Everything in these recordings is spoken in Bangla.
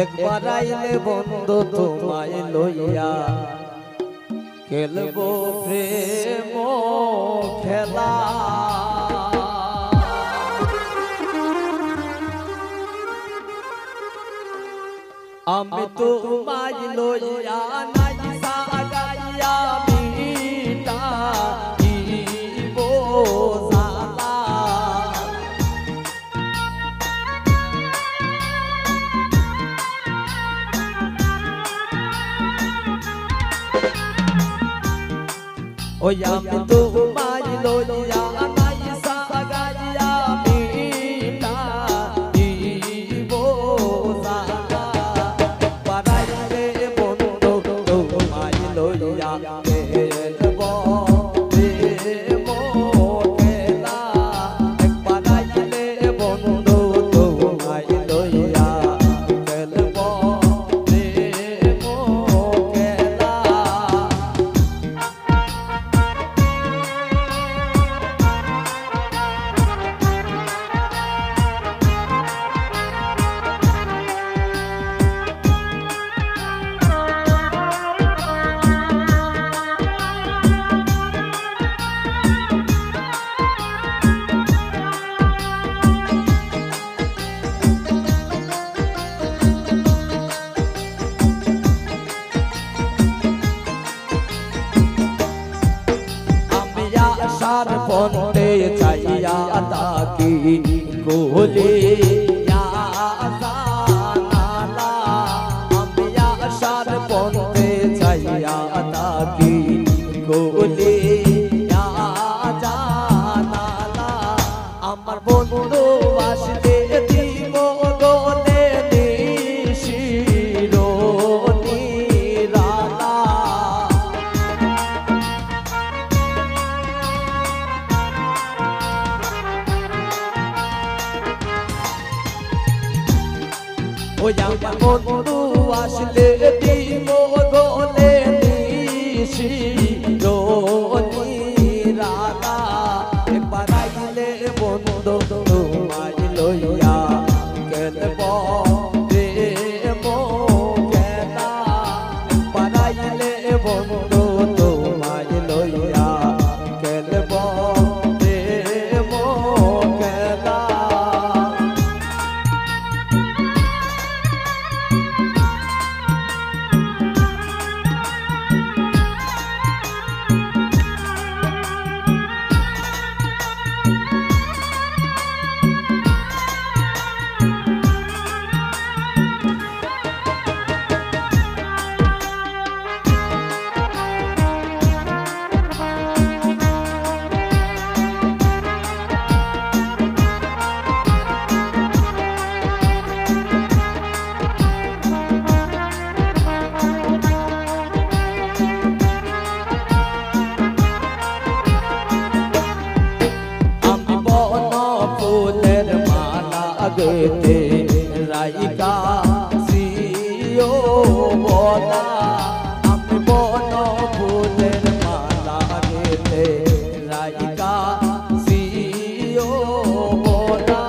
একবার আইলে বন্ধু তোমায় লইয়া খেলবো প্রেম খেলা। আমি তোমায় লইয়া নাই সাগাইয়া মিটাইব জালা। ওই আমি তোমায় লইয়া নাই সাগাইয়া মিটাইব জালা। বাড়াইলে বন্ধু তোমায় লইয়া খেলবো প্রেম খেলা। একবার আইলে বন্ধু তোমায় লইয়া খেলবো প্রেম খেলা। আশার পন্থে চাইয়া তাকি গোলে জানালা। আমি আশার পন্থে চাইয়া তাকি গোলে জানালা। আমার বন্ধু আসলে দিব গোলে নিশির নিরালা। ওই আমার বন্ধু আসলে দিব গোলে নিশির নিরালা। একবার আইলে বন্ধু তোমায় লইয়া খেলবো প্রেম খেলা। একবার আইলে বন্ধু তোমায় লইয়া খেলবো প্রেম খেলা। গেতে রাইকা সিও বলা। আমি বন ফুলের মালা গেতে রাইকা সিও বলা।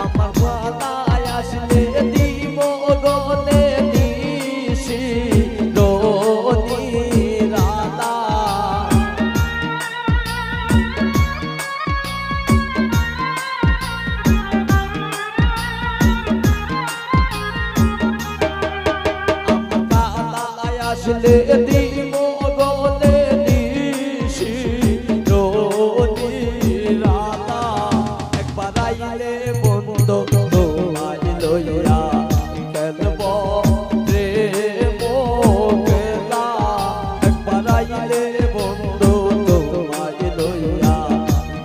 আমার গলায় আসলে দিব গলে নিশির নিরালা। আসলে দিব গোলে নিশির নিরালা। একবার আইলে বন্ধু তোমায় লইয়া খেলবো প্রেম খেলা। একবার আইলে বন্ধু তোমায় লইয়া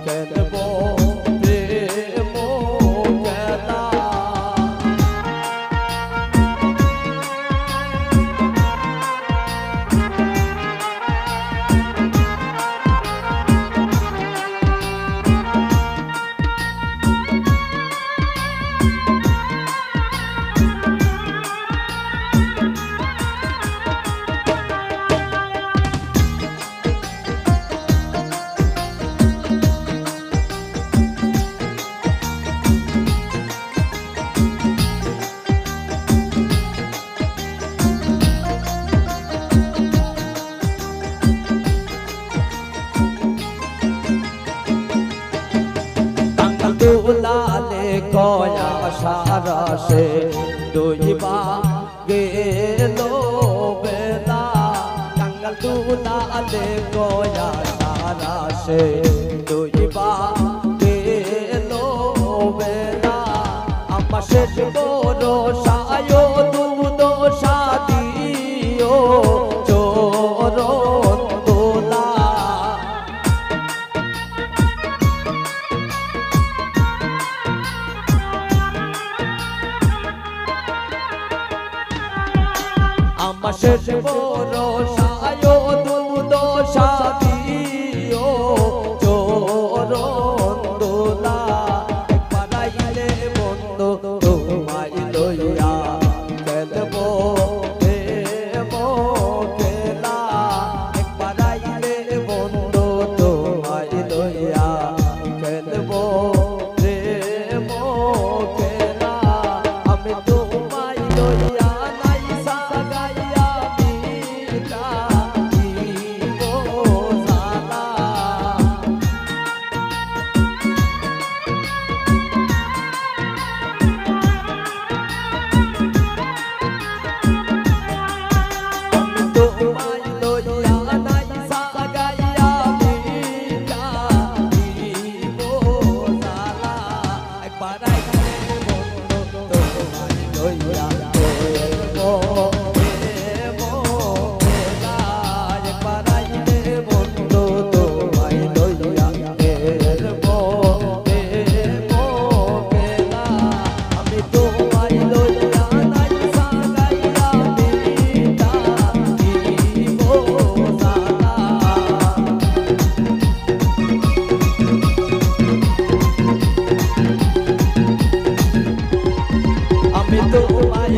খেলবো প্রেম খেলা। আশার আশে ডুইবা গেল বেলা কাঙ্গাল দুলালে গয়া সারা সে ডুইবা গেল বেলা আমার শেষ বড় সায় দুধ সাদিও চরণ দোলা আমার শেষ বড় সায় দুধ সাদিও চরণ দোলা পালাইলে বন্ধু তোমায় লইয়া খেলবো প্রেম খেলা পালাইলে বন্ধু তোমায় লইয়া খেলবো প্রেম খেলা আমি তোমায় লইয়া নাই সাগাইয়া মিটা দিব জালা তোমায় লইয়া নাই সাগাইয়া মিটা দিব জালা একবার আইলে বন্ধু তোমায় লইয়া খেলবো প্রেম খেলা একবার আইলে বন্ধু তোমায় লইয়া খেলবো প্রেম খেলা আমি তোমায় লইয়া নাই সাগাইয়া মিটা দিব জালা আমি তোমায়